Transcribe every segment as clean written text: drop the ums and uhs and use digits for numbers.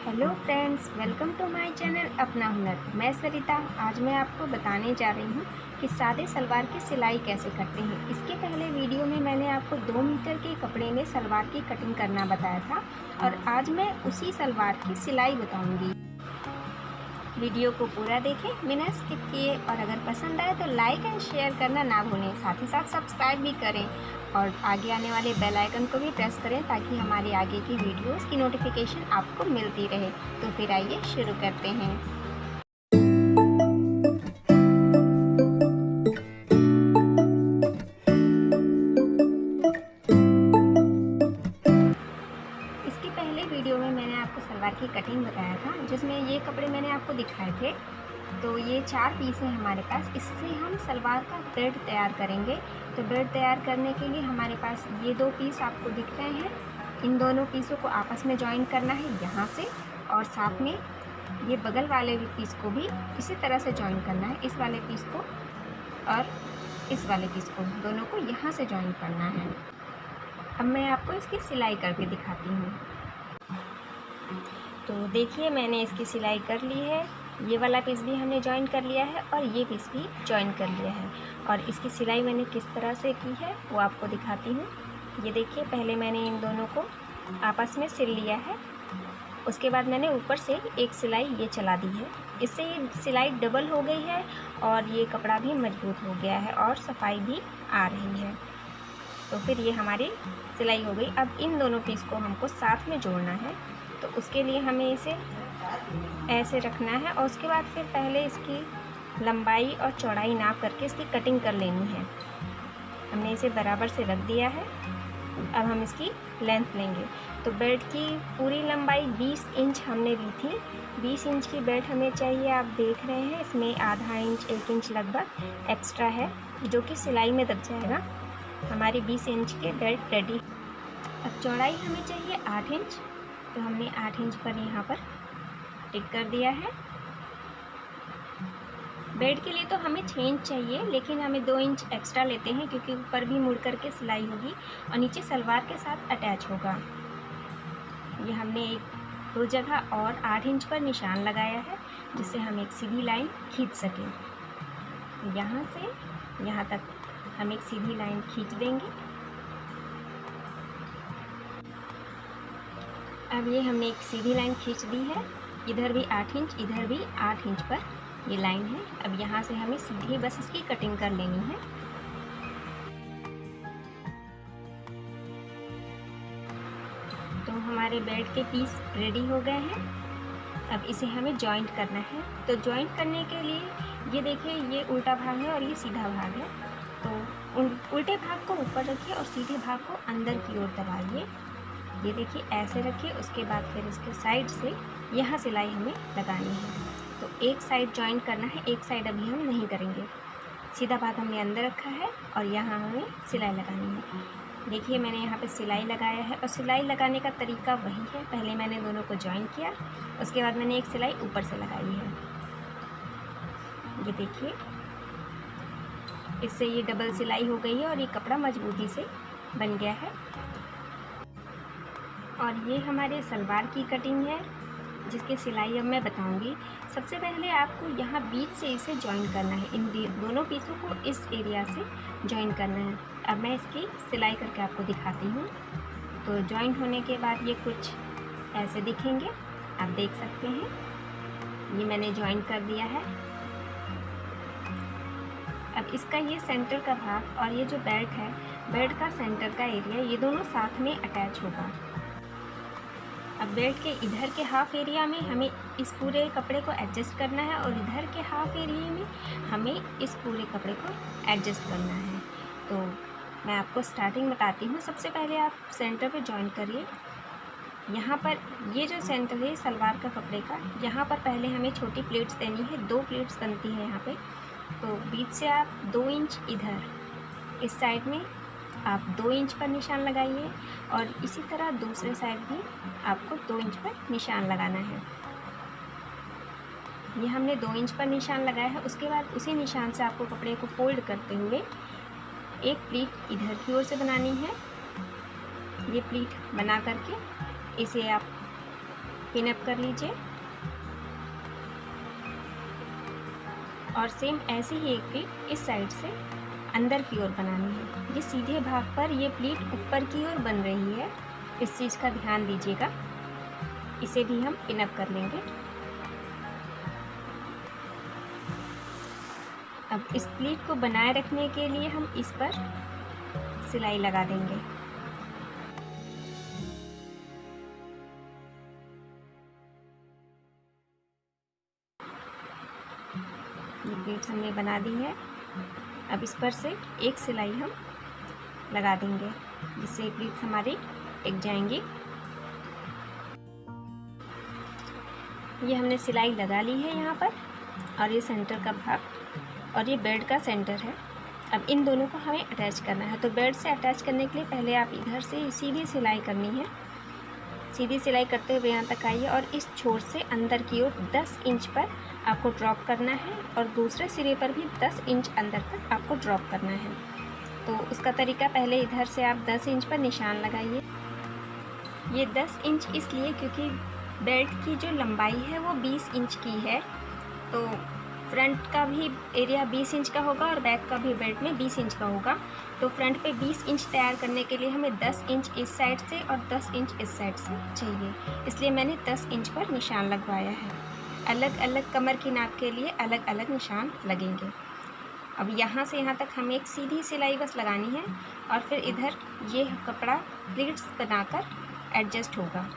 Hello friends, welcome to my channel Apna Hunar. मैं सरिता। आज मैं आपको बताने जा रही हूँ कि सादे सलवार की सिलाई कैसे करते हैं। इसके पहले वीडियो में मैंने आपको 2 मीटर के कपड़े में सलवार की कटिंग करना बताया था और आज मैं उसी सलवार की सिलाई बताऊँगी। वीडियो को पूरा देखें बिना स्किप किए और अगर पसंद आए तो लाइक एंड शेयर करना ना भूलें। साथ ही साथ सब्सक्राइब भी करें और आगे आने वाले बेल आइकन को भी प्रेस करें ताकि हमारे आगे की वीडियोस की नोटिफिकेशन आपको मिलती रहे। तो फिर आइए शुरू करते हैं। इसके पहले वीडियो में मैंने आपको सलवार की कटिंग बताया था जिसमें ये कपड़े मैंने आपको दिखाए थे। तो ये 4 पीस हैं हमारे पास। इससे हम सलवार का बेल्ट तैयार करेंगे। तो बेल्ट तैयार करने के लिए हमारे पास ये 2 पीस आपको दिख रहे हैं। इन दोनों पीसों को आपस में जॉइन करना है यहाँ से, और साथ में ये बगल वाले भी पीस को भी इसी तरह से जॉइन करना है। इस वाले पीस को और इस वाले पीस को, दोनों को यहाँ से जॉइन करना है। अब मैं आपको इसकी सिलाई करके दिखाती हूँ। तो देखिए, मैंने इसकी सिलाई कर ली है। ये वाला पीस भी हमने जॉइन कर लिया है और ये पीस भी जॉइन कर लिया है। और इसकी सिलाई मैंने किस तरह से की है वो आपको दिखाती हूँ। ये देखिए, पहले मैंने इन दोनों को आपस में सिल लिया है। उसके बाद मैंने ऊपर से एक सिलाई ये चला दी है। इससे ये सिलाई डबल हो गई है और ये कपड़ा भी मजबूत हो गया है और सफाई भी आ रही है। तो फिर ये हमारी सिलाई हो गई। अब इन दोनों पीस को हमको साथ में जोड़ना है। तो उसके लिए हमें इसे ऐसे रखना है और उसके बाद फिर पहले इसकी लंबाई और चौड़ाई नाप करके इसकी कटिंग कर लेनी है। हमने इसे बराबर से रख दिया है। अब हम इसकी लेंथ लेंगे। तो बेल्ट की पूरी लंबाई 20 इंच हमने ली थी। 20 इंच की बेल्ट हमें चाहिए। आप देख रहे हैं इसमें आधा इंच 1 इंच लगभग एक्स्ट्रा है जो कि सिलाई में दब जाएगा। हमारी 20 इंच की बेल्ट रेडी। अब चौड़ाई हमें चाहिए 8 इंच। तो हमने 8 इंच पर यहाँ पर टिक कर दिया है। बेल्ट के लिए तो हमें 6 इंच चाहिए, लेकिन हमें 2 इंच एक्स्ट्रा लेते हैं क्योंकि ऊपर भी मुड़ करके सिलाई होगी और नीचे सलवार के साथ अटैच होगा। ये हमने 2 जगह और 8 इंच पर निशान लगाया है जिससे हम एक सीधी लाइन खींच सकें। यहाँ से यहाँ तक हम एक सीधी लाइन खींच देंगे। अब ये हमने एक सीधी लाइन खींच दी है। इधर भी 8 इंच, इधर भी 8 इंच पर ये लाइन है। अब यहाँ से हमें सीधी बस इसकी कटिंग कर लेनी है। तो हमारे बेल्ट के पीस रेडी हो गए हैं। अब इसे हमें जॉइंट करना है। तो जॉइंट करने के लिए ये देखिए, ये उल्टा भाग है और ये सीधा भाग है। तो उल्टे भाग को ऊपर रखिए और सीधे भाग को अंदर की ओर दबाइए। ये देखिए, ऐसे रखिए। उसके बाद फिर इसके साइड से यहाँ सिलाई हमें लगानी है। तो एक साइड जॉइन करना है, एक साइड अभी हम नहीं करेंगे। सीधा भाग हमने अंदर रखा है और यहाँ हमें सिलाई लगानी है। देखिए, मैंने यहाँ पे सिलाई लगाया है और सिलाई लगाने का तरीका वही है। पहले मैंने दोनों को जॉइन किया, उसके बाद मैंने एक सिलाई ऊपर से लगाई है। ये देखिए, इससे ये डबल सिलाई हो गई है और ये कपड़ा मजबूती से बन गया है। और ये हमारे सलवार की कटिंग है जिसकी सिलाई अब मैं बताऊंगी। सबसे पहले आपको यहाँ बीच से इसे जॉइन करना है। इन दोनों पीसों को इस एरिया से जॉइन करना है। अब मैं इसकी सिलाई करके आपको दिखाती हूँ। तो जॉइन होने के बाद ये कुछ ऐसे दिखेंगे, आप देख सकते हैं। ये मैंने जॉइन कर दिया है। अब इसका ये सेंटर का भाग और ये जो बेल्ट है, बेल्ट का सेंटर का एरिया, ये दोनों साथ में अटैच होगा। अब बेल्ट के इधर के हाफ एरिया में हमें इस पूरे कपड़े को एडजस्ट करना है और इधर के हाफ एरिया में हमें इस पूरे कपड़े को एडजस्ट करना है। तो मैं आपको स्टार्टिंग बताती हूँ। सबसे पहले आप सेंटर पे जॉइन करिए। यहाँ पर ये जो सेंटर है सलवार का कपड़े का, यहाँ पर पहले हमें छोटी प्लेट्स देनी है। 2 प्लेट्स बनती है यहाँ पे। तो बीच से आप 2 इंच इधर इस साइड में आप 2 इंच पर निशान लगाइए और इसी तरह दूसरे साइड भी आपको 2 इंच पर निशान लगाना है। ये हमने 2 इंच पर निशान लगाया है। उसके बाद उसी निशान से आपको कपड़े को फोल्ड करते हुए एक प्लीट इधर की ओर से बनानी है। ये प्लीट बना करके इसे आप पिन अप कर लीजिए और सेम ऐसे ही एक प्लीट इस साइड से अंदर की ओर बनानी है। ये सीधे भाग पर ये प्लीट ऊपर की ओर बन रही है, इस चीज़ का ध्यान दीजिएगा। इसे भी हम पिन अप कर लेंगे। अब इस प्लीट को बनाए रखने के लिए हम इस पर सिलाई लगा देंगे। ये प्लीट्स हमने बना दी है। अब इस पर से एक सिलाई हम लगा देंगे, जिससे प्लीट्स हमारी टिक जाएंगी। ये हमने सिलाई लगा ली है यहाँ पर, और ये सेंटर का भाग और ये बेल्ट का सेंटर है। अब इन दोनों को हमें अटैच करना है। तो बेल्ट से अटैच करने के लिए पहले आप इधर से सीधी सिलाई करनी है। सीधी सिलाई करते हुए यहाँ तक आइए और इस छोर से अंदर की ओर 10 इंच पर आपको ड्रॉप करना है, और दूसरे सिरे पर भी 10 इंच अंदर तक आपको ड्रॉप करना है। तो उसका तरीका, पहले इधर से आप 10 इंच पर निशान लगाइए। ये 10 इंच इसलिए क्योंकि बेल्ट की जो लंबाई है वो 20 इंच की है, तो फ्रंट का भी एरिया 20 इंच का होगा और बैक का भी बेल्ट में 20 इंच का होगा। तो फ्रंट पे 20 इंच तैयार करने के लिए हमें 10 इंच इस साइड से और 10 इंच इस साइड से चाहिए, इसलिए मैंने 10 इंच पर निशान लगवाया है। अलग अलग कमर की नाप के लिए अलग अलग निशान लगेंगे। अब यहाँ से यहाँ तक हमें एक सीधी सिलाई बस लगानी है, और फिर इधर ये कपड़ा प्लीट्स बनाकर एडजस्ट होगा।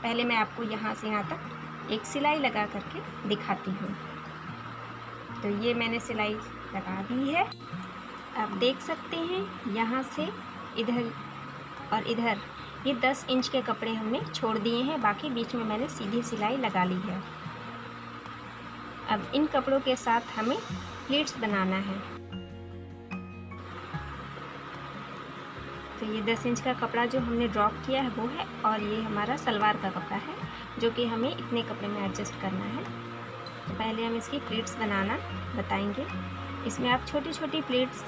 पहले मैं आपको यहाँ से यहाँ तक एक सिलाई लगा करके दिखाती हूँ। तो ये मैंने सिलाई लगा दी है। आप देख सकते हैं यहाँ से इधर और इधर ये 10 इंच के कपड़े हमने छोड़ दिए हैं, बाकी बीच में मैंने सीधी सिलाई लगा ली है। अब इन कपड़ों के साथ हमें प्लीट्स बनाना है। तो ये 10 इंच का कपड़ा जो हमने ड्रॉप किया है वो है, और ये हमारा सलवार का कपड़ा है जो कि हमें इतने कपड़े में एडजस्ट करना है। तो पहले हम इसकी प्लीट्स बनाना बताएंगे। इसमें आप छोटी छोटी प्लीट्स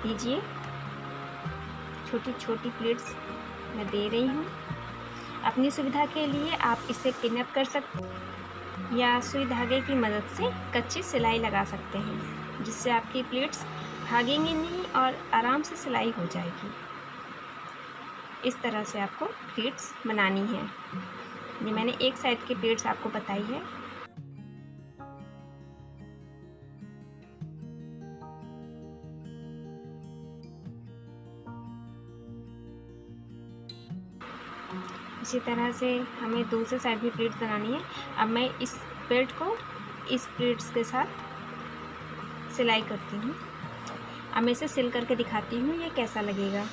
दीजिए। छोटी छोटी प्लीट्स मैं दे रही हूँ। अपनी सुविधा के लिए आप इसे पिन अप कर सकते या सुई धागे की मदद से कच्ची सिलाई लगा सकते हैं, जिससे आपकी प्लीट्स भागेंगी नहीं और आराम से सिलाई हो जाएगी। इस तरह से आपको प्लीट्स बनानी है। ये मैंने एक साइड की प्लीट्स आपको बताई है। इसी तरह से हमें दूसरे साइड भी प्लीट्स बनानी है। अब मैं इस बेल्ट को इस प्लीट्स के साथ सिलाई करती हूँ। अब मैं इसे सिल करके दिखाती हूँ ये कैसा लगेगा।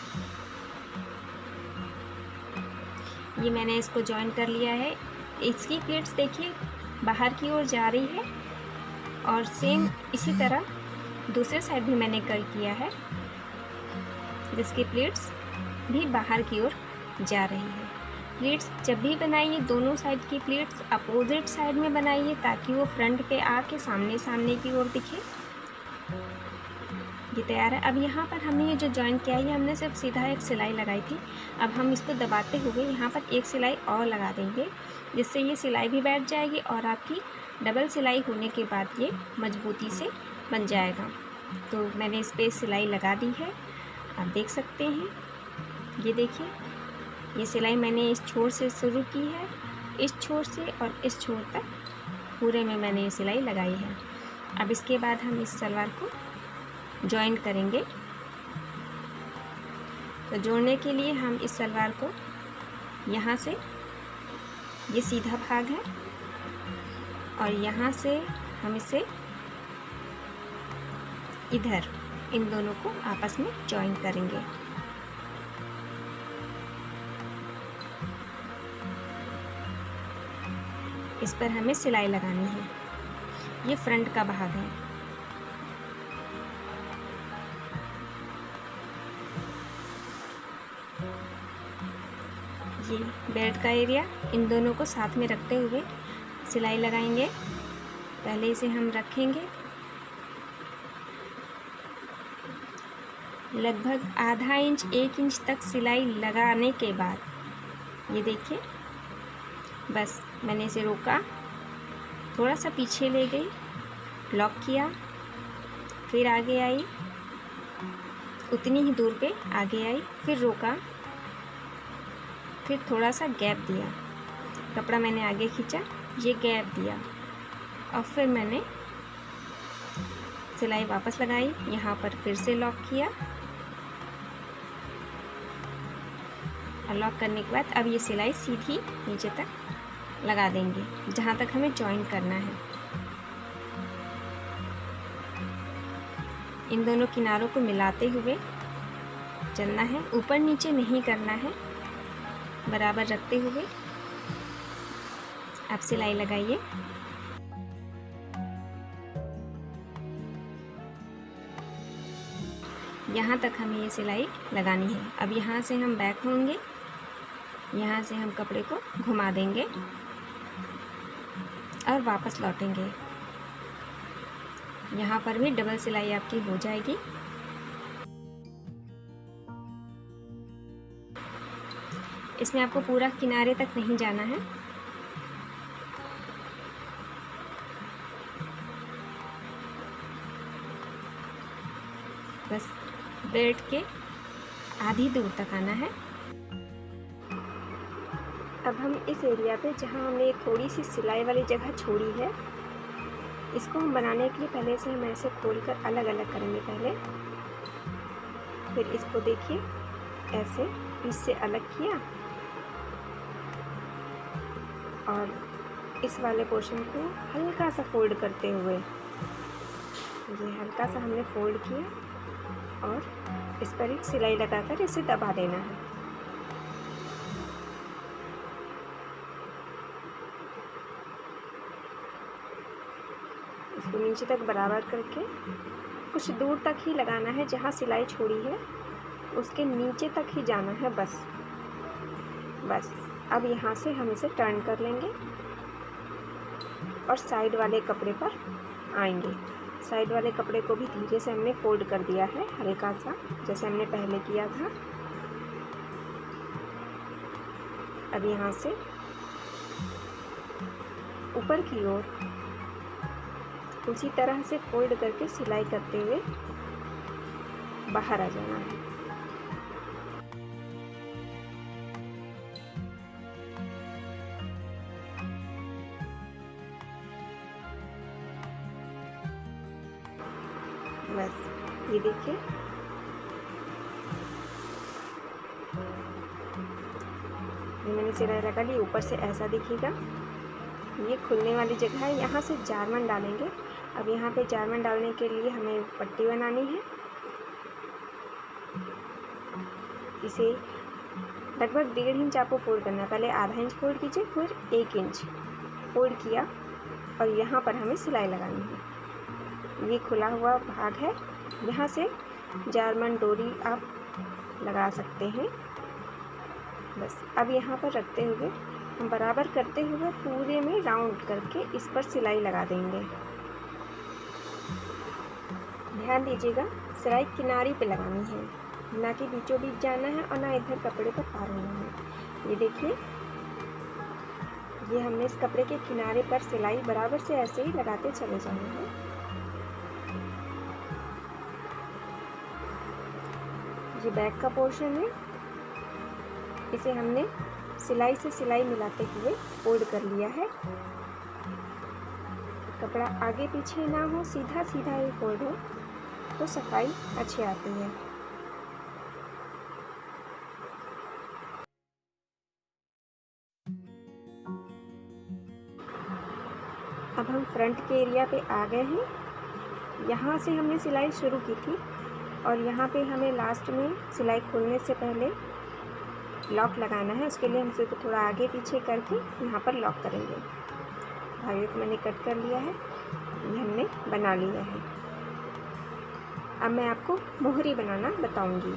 ये मैंने इसको जॉइन कर लिया है। इसकी प्लीट्स देखिए बाहर की ओर जा रही है, और सेम इसी तरह दूसरे साइड भी मैंने कर किया है, जिसकी प्लीट्स भी बाहर की ओर जा रही है। प्लीट्स जब भी बनाइए दोनों साइड की प्लीट्स अपोजिट साइड में बनाइए, ताकि वो फ्रंट पे आके सामने सामने की ओर दिखे। ये तैयार है। अब यहाँ पर हमने ये जो जॉइन किया है, हमने सिर्फ सीधा एक सिलाई लगाई थी। अब हम इसको दबाते हुए यहाँ पर एक सिलाई और लगा देंगे, जिससे ये सिलाई भी बैठ जाएगी और आपकी डबल सिलाई होने के बाद ये मजबूती से बन जाएगा। तो मैंने इस पर सिलाई लगा दी है, आप देख सकते हैं। ये देखिए, ये सिलाई मैंने इस छोर से शुरू की है, इस छोर से और इस छोर तक पूरे में मैंने ये सिलाई लगाई है। अब इसके बाद हम इस सलवार को जॉइन करेंगे। तो जोड़ने के लिए हम इस सलवार को यहाँ से, ये सीधा भाग है, और यहाँ से हम इसे इधर इन दोनों को आपस में जॉइन करेंगे। इस पर हमें सिलाई लगानी है। ये फ्रंट का भाग है। ये बेल्ट का एरिया, इन दोनों को साथ में रखते हुए सिलाई लगाएंगे। पहले इसे हम रखेंगे लगभग आधा इंच 1 इंच तक सिलाई लगाने के बाद, ये देखिए बस मैंने इसे रोका, थोड़ा सा पीछे ले गई, लॉक किया, फिर आगे आई, उतनी ही दूर पे आगे आई, फिर रोका, फिर थोड़ा सा गैप दिया, कपड़ा मैंने आगे खींचा, ये गैप दिया और फिर मैंने सिलाई वापस लगाई, यहाँ पर फिर से लॉक किया और लॉक करने के बाद अब ये सिलाई सीधी नीचे तक लगा देंगे जहाँ तक हमें जॉइन करना है। इन दोनों किनारों को मिलाते हुए चलना है, ऊपर नीचे नहीं करना है, बराबर रखते हुए आप सिलाई लगाइए। यहाँ तक हमें ये सिलाई लगानी है। अब यहाँ से हम बैक होंगे, यहाँ से हम कपड़े को घुमा देंगे और वापस लौटेंगे। यहाँ पर भी डबल सिलाई आपकी हो जाएगी। इसमें आपको पूरा किनारे तक नहीं जाना है, बस बेल्ट के आधी दूर तक आना है। अब हम इस एरिया पे जहाँ हमने थोड़ी सी सिलाई वाली जगह छोड़ी है, इसको हम बनाने के लिए पहले से हम ऐसे खोलकर अलग अलग करेंगे पहले। फिर इसको देखिए ऐसे इससे अलग किया और इस वाले पोर्शन को हल्का सा फोल्ड करते हुए ये हल्का सा हमने फोल्ड किया और इस पर एक सिलाई लगाकर इसे दबा देना है। इसको नीचे तक बराबर करके कुछ दूर तक ही लगाना है, जहाँ सिलाई छोड़ी है उसके नीचे तक ही जाना है बस। अब यहाँ से हम इसे टर्न कर लेंगे और साइड वाले कपड़े पर आएंगे। साइड वाले कपड़े को भी धीरे से हमने फोल्ड कर दिया है, हल्का सा, जैसे हमने पहले किया था। अब यहाँ से ऊपर की ओर उसी तरह से फोल्ड करके सिलाई करते हुए बाहर आ जाना है। बस ये देखिए, ये मैंने सिलाई लगा ली। ऊपर से ऐसा दिखेगा, ये खुलने वाली जगह है, यहाँ से जारमन डालेंगे। अब यहाँ पे जारमन डालने के लिए हमें पट्टी बनानी है। इसे लगभग 1.5 इंच आपको फोल्ड करना है। पहले आधा इंच फोल्ड कीजिए, फिर 1 इंच फोल्ड किया और यहाँ पर हमें सिलाई लगानी है। ये खुला हुआ भाग है, यहाँ से जारमन डोरी आप लगा सकते हैं। बस अब यहाँ पर रखते हुए हम बराबर करते हुए पूरे में राउंड करके इस पर सिलाई लगा देंगे। ध्यान दीजिएगा, सिलाई किनारे पे लगानी है, ना कि बीचों बीच जाना है और ना इधर कपड़े पर पार होना है। ये देखिए, ये हमने इस कपड़े के किनारे पर सिलाई बराबर से ऐसे ही लगाते चले जाना है। ये बैक का पोर्शन है, इसे हमने सिलाई से सिलाई मिलाते हुए फोल्ड कर लिया है। कपड़ा आगे पीछे ना हो, सीधा सीधा ही फोल्ड हो तो सफाई अच्छी आती है। अब हम फ्रंट के एरिया पे आ गए हैं। यहाँ से हमने सिलाई शुरू की थी और यहाँ पे हमें लास्ट में सिलाई खोलने से पहले लॉक लगाना है। उसके लिए हम इसे थोड़ा आगे पीछे करके यहाँ पर लॉक करेंगे। धागे को मैंने कट कर लिया है, ये हमने बना लिया है। अब मैं आपको मोहरी बनाना बताऊंगी।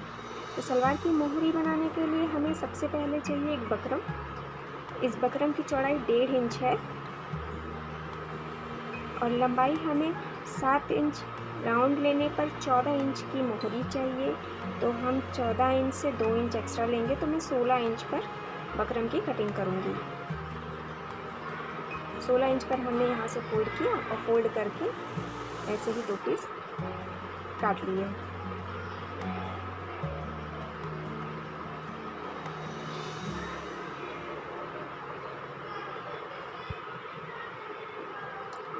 तो सलवार की मोहरी बनाने के लिए हमें सबसे पहले चाहिए एक बकरम। इस बकरम की चौड़ाई 1.5 इंच है और लंबाई हमें 7 इंच। राउंड लेने पर 14 इंच की मोहरी चाहिए, तो हम 14 इंच से 2 इंच एक्स्ट्रा लेंगे, तो मैं 16 इंच पर बकरम की कटिंग करूँगी। 16 इंच पर हमने यहाँ से फोल्ड किया और फोल्ड करके ऐसे ही 2 पीस काट लिए।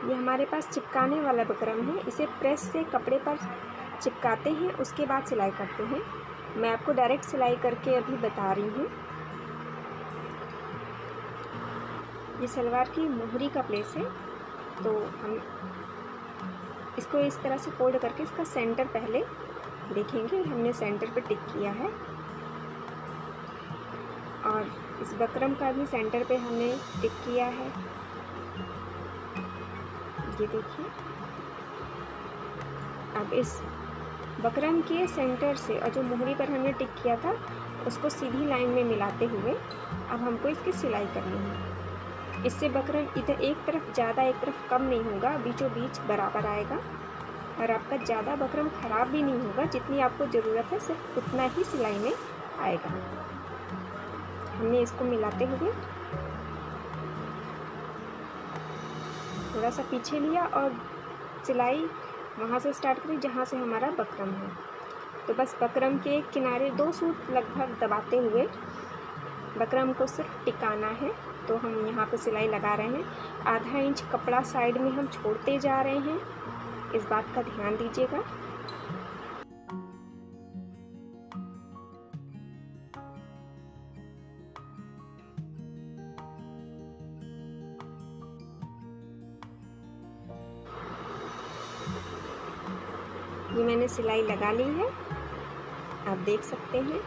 ये हमारे पास चिपकाने वाला बकरम है, इसे प्रेस से कपड़े पर चिपकाते हैं, उसके बाद सिलाई करते हैं। मैं आपको डायरेक्ट सिलाई करके अभी बता रही हूँ। ये सलवार की मोहरी का प्लेस है, तो हम इसको इस तरह से फोल्ड करके इसका सेंटर पहले देखेंगे। हमने सेंटर पे टिक किया है और इस बकरम का भी सेंटर पे हमने टिक किया है। ये देखिए, अब इस बकरम के सेंटर से और जो मोहरी पर हमने टिक किया था उसको सीधी लाइन में मिलाते हुए अब हमको इसकी सिलाई करनी है। इससे बकरम इधर एक तरफ ज़्यादा एक तरफ कम नहीं होगा, बीचों बीच बराबर आएगा और आपका ज़्यादा बकरम ख़राब भी नहीं होगा। जितनी आपको ज़रूरत है सिर्फ उतना ही सिलाई में आएगा। हमने इसको मिलाते हुए थोड़ा सा पीछे लिया और सिलाई वहाँ से स्टार्ट करी जहाँ से हमारा बकरम है। तो बस बकरम के किनारे 2 सूत लगभग दबाते हुए बकरम को सिर्फ टिकाना है। तो हम यहाँ पे सिलाई लगा रहे हैं। आधा इंच कपड़ा साइड में हम छोड़ते जा रहे हैं, इस बात का ध्यान दीजिएगा। ये मैंने सिलाई लगा ली है, आप देख सकते हैं।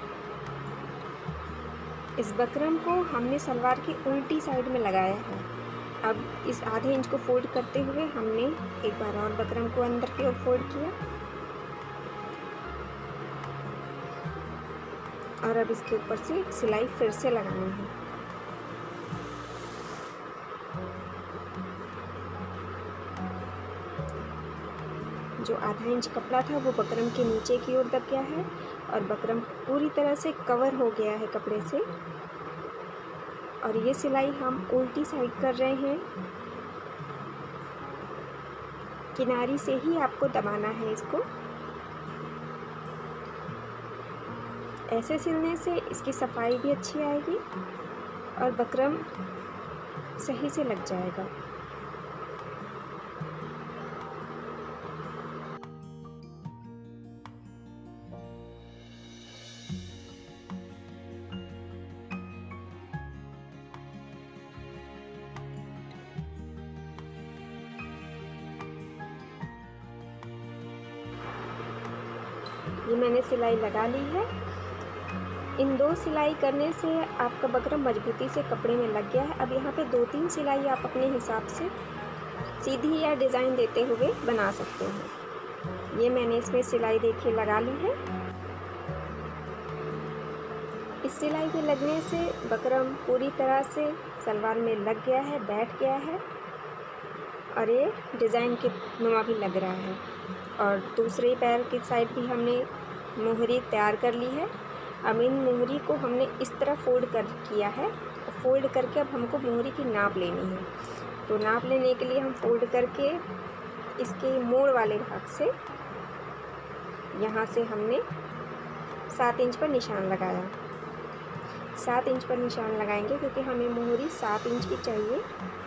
इस बकरम को हमने सलवार की उल्टी साइड में लगाया है। अब इस आधे इंच को फोल्ड करते हुए हमने एक बार और बकरम को अंदर की ओर फोल्ड किया और अब इसके ऊपर से सिलाई फिर से लगानी है। जो आधा इंच कपड़ा था वो बकरम के नीचे की ओर दब गया है और बकरम पूरी तरह से कवर हो गया है कपड़े से। और ये सिलाई हम उल्टी साइड कर रहे हैं, किनारी से ही आपको दबाना है इसको। ऐसे सिलने से इसकी सफाई भी अच्छी आएगी और बकरम सही से लग जाएगा। ये मैंने सिलाई लगा ली है। इन 2 सिलाई करने से आपका बकरम मजबूती से कपड़े में लग गया है। अब यहाँ पे 2-3 सिलाई आप अपने हिसाब से सीधी या डिज़ाइन देते हुए बना सकते हैं। ये मैंने इसमें सिलाई देखिए लगा ली है। इस सिलाई के लगने से बकरम पूरी तरह से सलवार में लग गया है, बैठ गया है और ये डिज़ाइन के नुमा भी लग रहा है। और दूसरे पैर की साइड भी हमने मोहरी तैयार कर ली है। अब इन मोहरी को हमने इस तरह फोल्ड कर किया है। फोल्ड करके अब हमको मोहरी की नाप लेनी है। तो नाप लेने के लिए हम फोल्ड करके इसके मोड़ वाले भाग से यहाँ से हमने 7 इंच पर निशान लगाया। 7 इंच पर निशान लगाएंगे क्योंकि हमें मोहरी 7 इंच की चाहिए,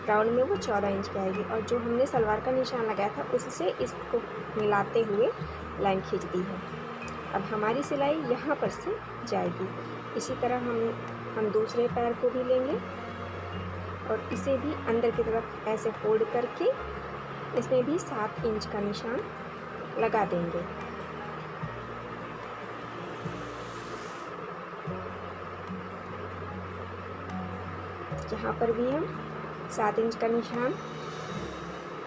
राउंड में वो 14 इंच की आएगी। और जो हमने सलवार का निशान लगाया था उससे इसको मिलाते हुए लाइन खींच दी है। अब हमारी सिलाई यहाँ पर से जाएगी। इसी तरह हम दूसरे पैर को भी लेंगे और इसे भी अंदर की तरफ ऐसे फोल्ड करके इसमें भी 7 इंच का निशान लगा देंगे। यहाँ पर भी हम 7 इंच का निशान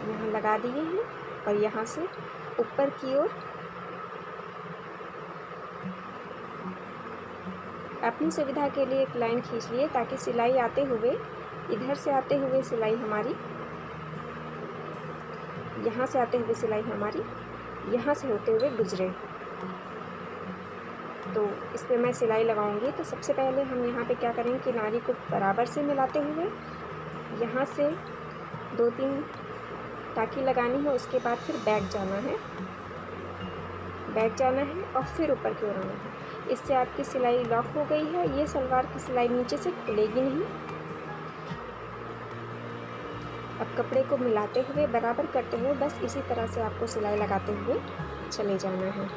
यहाँ लगा दिए हैं और यहाँ से ऊपर की ओर अपनी सुविधा के लिए एक लाइन खींच लिए ताकि सिलाई आते हुए इधर से आते हुए सिलाई हमारी यहाँ से आते हुए सिलाई हमारी यहाँ से होते हुए गुजरे। तो इस पर मैं सिलाई लगाऊंगी। तो सबसे पहले हम यहाँ पे क्या करेंगे, किनारी को बराबर से मिलाते हुए यहाँ से 2-3 टाँकी लगानी है। उसके बाद फिर बैक जाना है और फिर ऊपर की ओर आना है। इससे आपकी सिलाई लॉक हो गई है। ये सलवार की सिलाई नीचे से खुलेगी नहीं। अब कपड़े को मिलाते हुए, बराबर करते हुए, बस इसी तरह से आपको सिलाई लगाते हुए चले जाना है।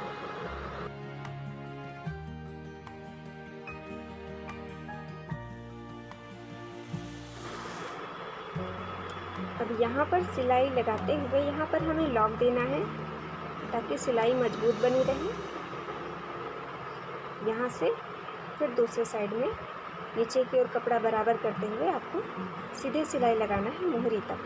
अब यहाँ पर सिलाई लगाते हुए यहाँ पर हमें लॉक देना है ताकि सिलाई मजबूत बनी रहे। यहाँ से फिर दूसरे साइड में नीचे की ओर कपड़ा बराबर करते हुए आपको सीधे सिलाई लगाना है मोहरी तक।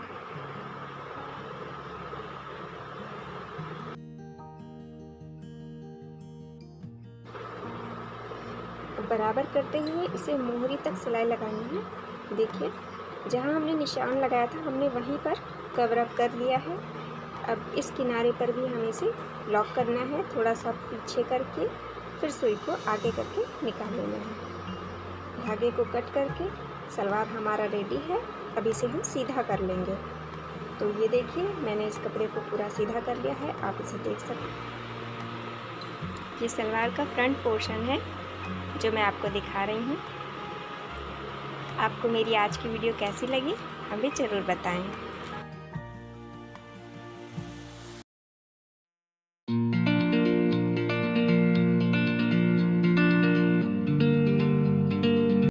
बराबर करते हुए इसे मोहरी तक सिलाई लगानी है। देखिए, जहाँ हमने निशान लगाया था हमने वहीं पर कवर अप कर लिया है। अब इस किनारे पर भी हमें इसे लॉक करना है, थोड़ा सा पीछे करके, फिर सुई को आगे करके निकाल लेना है। धागे को कट करके सलवार हमारा रेडी है। अब इसे हम सीधा कर लेंगे। तो ये देखिए, मैंने इस कपड़े को पूरा सीधा कर लिया है, आप इसे देख सकते हैं। ये सलवार का फ्रंट पोर्शन है जो मैं आपको दिखा रही हूँ। आपको मेरी आज की वीडियो कैसी लगी हमें ज़रूर बताएं।